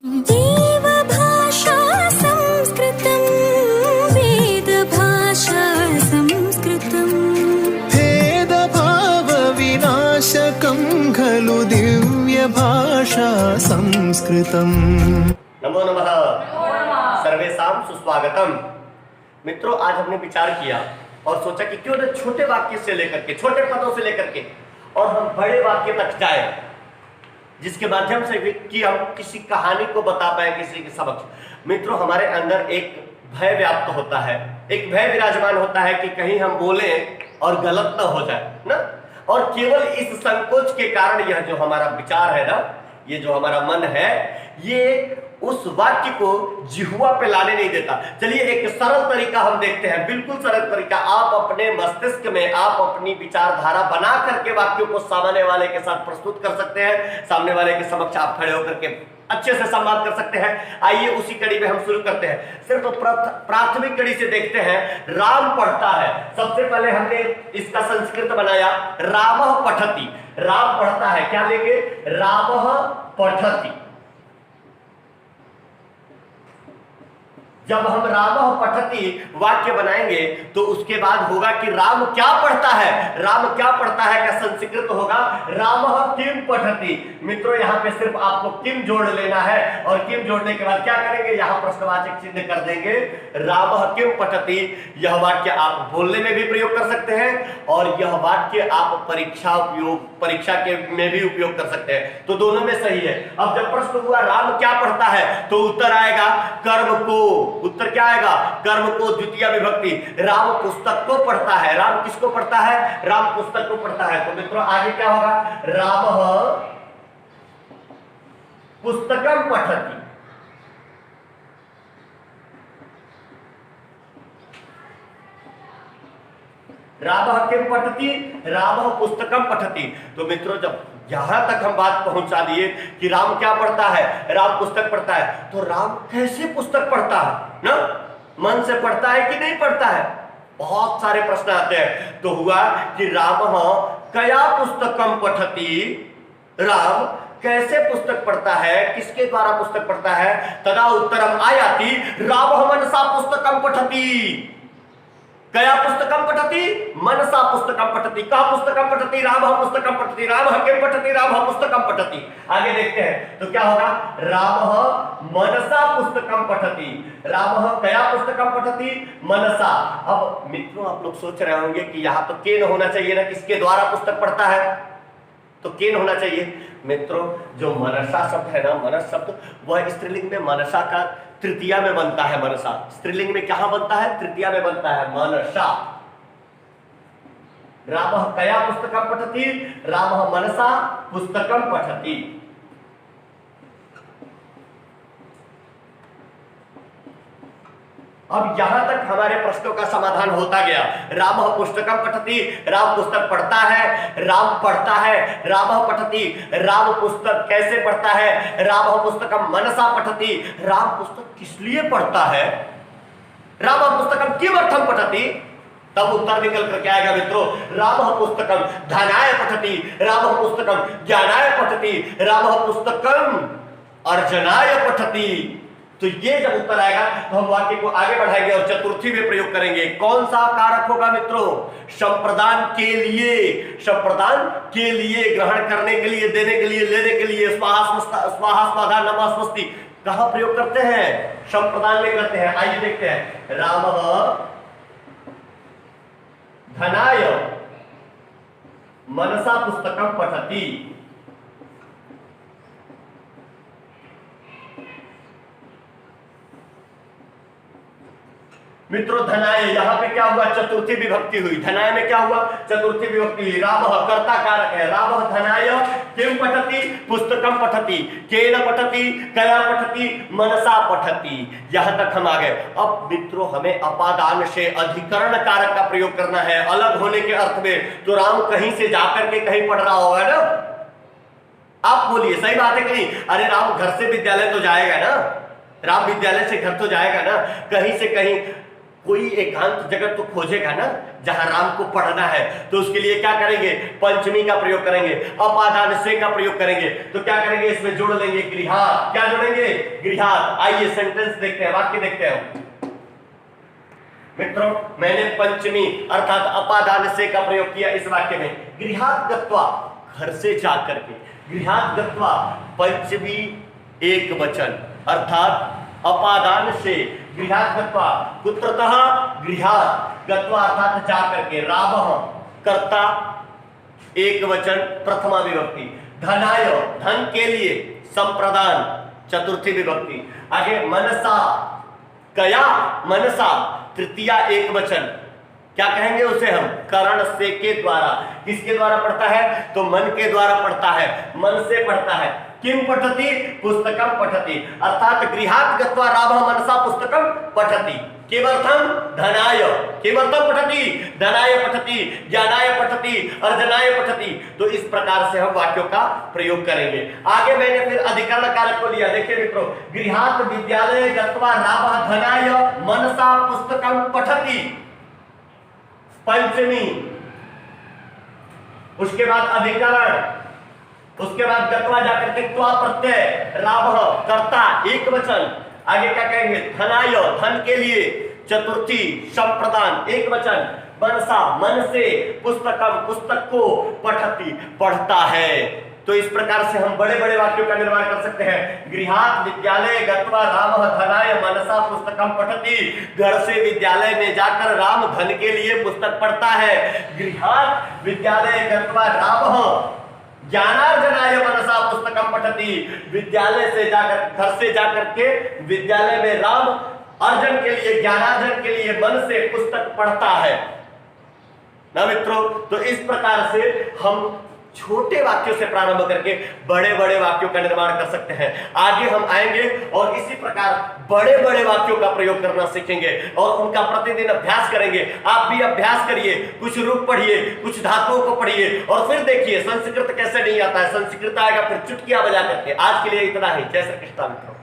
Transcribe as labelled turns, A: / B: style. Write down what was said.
A: देवभाषा संस्कृतं वेदभाषा संस्कृतं
B: भेदभावविनाशकं खलु दिव्यभाषा संस्कृतम्।
C: नमो नमः। सर्वेषां सुस्वागतम। मित्रों, आज हमने विचार किया और सोचा कि क्यों न छोटे वाक्य से लेकर के, छोटे पदों से लेकर के और हम बड़े वाक्य तक जाए, जिसके माध्यम से कि हम किसी कहानी को बता पाए किसी के समक्ष। मित्रों, हमारे अंदर एक भय व्याप्त होता है, एक भय विराजमान होता है कि कहीं हम बोले और गलत ना हो जाए ना। और केवल इस संकोच के कारण यह जो हमारा विचार है ना, ये जो हमारा मन है, ये उस वाक्य को जिह्वा पे लाने नहीं देता। चलिए एक सरल तरीका हम देखते हैं, बिल्कुल सरल तरीका। आप अपने मस्तिष्क में आप अपनी विचारधारा बना करके वाक्यों को सामने वाले के साथ प्रस्तुत कर सकते हैं। सामने वाले के समक्ष आप खड़े होकर के अच्छे से संवाद कर सकते हैं। आइए उसी कड़ी में हम शुरू करते हैं। सिर्फ प्राथमिक कड़ी से देखते हैं। राम पढ़ता है। सबसे पहले हमने इसका संस्कृत बनाया, रामः पठति। राम पढ़ता है, क्या लेंगे? रामः पठति। जब हम रामः पठति वाक्य बनाएंगे तो उसके बाद होगा कि राम क्या पढ़ता है। राम क्या पढ़ता है का संस्कृत होगा रामः किम पठति। मित्रों, यहाँ पे सिर्फ आपको किम जोड़ लेना है और किम जोड़ने के बाद क्या करेंगे? यहाँ प्रश्नवाचक चिन्ह कर देंगे, रामः किम पठति। यह वाक्य आप बोलने में भी प्रयोग कर सकते हैं और यह वाक्य आप परीक्षा के में भी उपयोग कर सकते हैं। तो दोनों में सही है। अब जब प्रश्न हुआ राम क्या पढ़ता है, तो उत्तर आएगा कर्म को। उत्तर क्या आएगा? कर्म को, द्वितीय विभक्ति। राम पुस्तक को पढ़ता है। राम किसको पढ़ता है? राम पुस्तक को पढ़ता है। तो मित्रों आगे क्या होगा? रामः पुस्तकम पठति। रामः किम पठति? रामः पुस्तकम पठति। तो मित्रों, जब यहां तक हम बात पहुंचा दिए कि राम क्या पढ़ता है, राम पुस्तक पढ़ता है, तो राम कैसे पुस्तक पढ़ता है ना? मन से पढ़ता है कि नहीं पढ़ता है? बहुत सारे प्रश्न आते हैं। तो हुआ कि रामः कया पुस्तकम पठति। राम कैसे पुस्तक पढ़ता है, किसके द्वारा पुस्तक पढ़ता है? तदा उत्तरम आयाति रामः मनसा पुस्तकम पठति। कया पुस्तकम पठति? मनसा पुस्तकम पठति। कहा पुस्तकम पठति? रामः पुस्तकम पठति। रामः किम पठति? रामः पुस्तकम पठति। आगे देखते हैं तो क्या होगा? रामः मनसा पुस्तकम पठति। रामः कया पुस्तकम पठति? मनसा। अब मित्रों, आप लोग सोच रहे होंगे कि यहाँ तो केन होना चाहिए ना, किसके द्वारा पुस्तक पढ़ता है, तो केन होना चाहिए। मित्रों, जो मनसा शब्द है ना, मनस शब्द, वह स्त्रीलिंग में मनसा का तृतीया में बनता है। मनसा स्त्रीलिंग में कहां बनता है? तृतीया में बनता है, मनसा। रामः कया पुस्तकम पठति? रामः मनसा पुस्तकम पठति। अब यहां तक हमारे प्रश्नों का समाधान होता गया। रामः पुस्तकम पठति, राम पुस्तक पढ़ता है। राम पढ़ता है, रामः पठति। राम पुस्तक कैसे पढ़ता है? रामः पुस्तकम मनसा पठति। राम पुस्तक किस लिए पढ़ता है? रामः पुस्तकम किमर्थम पठति। तब उत्तर निकल करके आएगा मित्रों, रामः पुस्तकम धनाय पठति। रामः पुस्तकम ज्ञानाय पठति। रामः पुस्तकम अर्जनाय पठति। तो ये जब उत्तर आएगा तो हम वाक्य को आगे बढ़ाएंगे और चतुर्थी में प्रयोग करेंगे। कौन सा कारक होगा मित्रों? संप्रदान के लिए। संप्रदान के लिए, ग्रहण करने के लिए, देने के लिए, लेने के लिए। स्वाहा स्वाहा नमः स्वस्ति कहां प्रयोग करते हैं? संप्रदान में करते हैं। आइए देखते हैं। रामः धनाय मनसा पुस्तकम पठति। मित्रों, धनाय यहां पे क्या हुआ? चतुर्थी विभक्ति हुई। धनाय में क्या हुआ? चतुर्थी विभक्ति हुई। रामः कर्ता कारक है। रामः धनाय किम पठति? पुस्तकम पठति। केन पठति? कया पठति? मनसा पठति। यहां तक हम आ गए। अब मित्रों, हमें अपादान से अधिकरण कारक का प्रयोग करना है, अलग होने के अर्थ में। तो राम कहीं से जाकर के कहीं पढ़ रहा होगा ना। आप बोलिए, सही बात है कि नहीं? अरे राम घर से विद्यालय तो जाएगा ना, राम विद्यालय से घर तो जाएगा ना, कहीं से कहीं कोई एकांत जगह तो खोजेगा ना जहां राम को पढ़ना है, तो उसके लिए क्या करेंगे, पंचमी का प्रयोग करेंगे, अपादान से का प्रयोग करेंगे। तो क्या करेंगे, इसमें जोड़ लेंगे गृहात। क्या जोड़ेंगे, गृहात। आइए सेंटेंस देखते हैं, वाक्य देखते हैं मित्रों। मैंने पंचमी अर्थात अपादान से का प्रयोग किया इस वाक्य में। गृहात गत्वा, घर से जाकर के, गृहात गत्वा पंचमी एक वचन अर्थात अपादान से, गृहात गत्वा कुत्रतः, गृहात गत्वा अर्थात जाकर के, रावः कर्ता एक वचन प्रथमा विभक्ति, धनाय धन के लिए, संप्रदान चतुर्थी विभक्ति, आगे मनसा कया मनसा तृतीया एक वचन, क्या कहेंगे उसे हम, करण से के द्वारा। किसके द्वारा पढ़ता है, तो मन के द्वारा पढ़ता है, मन से पढ़ता है। किम पठति, पुस्तकम पठति अर्थात गृहात गत्वा रावः मनसा पुस्तकम पठति। किमर्थम, धनाय, किमर्थम पठति, धनाय पठति, ज्ञानाय पठति, अर्जनाय पठति। तो इस प्रकार से हम वाक्यों का प्रयोग करेंगे। आगे मैंने फिर अधिकरण कारक को लिया। देखिए मित्रों, गृहात विद्यालय गत्वा रावः धनाय मनसा पुस्तकम पठति पंचमी, उसके बाद अधिकरण, उसके बाद गत्वा जाकर के त्वा प्रत्यय, रावः कर्ता एक वचन, आगे क्या कहेंगे, धनाय धन के लिए, चतुर्थी संप्रदान एक वचन, मनसा मन से, पुस्तकम पुस्तक को, पठति पढ़ता है। तो इस प्रकार से हम बड़े बड़े वाक्यों का निर्माण कर सकते हैं। गृहात विद्यालय गत्वा रामः धनाय मनसा पुस्तकम पठति, घर से विद्यालय में जाकर राम धन के लिए पुस्तक पढ़ता है। गृहात विद्यालय गत्वा रामः ज्ञानार्जनाय मनसा पुस्तकम पठति, विद्यालय से जाकर, घर से जाकर के विद्यालय में राम अर्जन के लिए, ज्ञानार्जन के लिए मन से पुस्तक पढ़ता है ना मित्रों। तो इस प्रकार से हम छोटे वाक्यों से प्रारंभ करके बड़े बड़े वाक्यों का निर्माण कर सकते हैं। आगे हम आएंगे और इसी प्रकार बड़े बड़े वाक्यों का प्रयोग करना सीखेंगे और उनका प्रतिदिन अभ्यास करेंगे। आप भी अभ्यास करिए, कुछ रूप पढ़िए, कुछ धातुओं को पढ़िए और फिर देखिए संस्कृत कैसे नहीं आता है, संस्कृत आएगा फिर चुटकियां बजा करके। आज के लिए इतना ही। जय श्री कृष्ण मित्रों।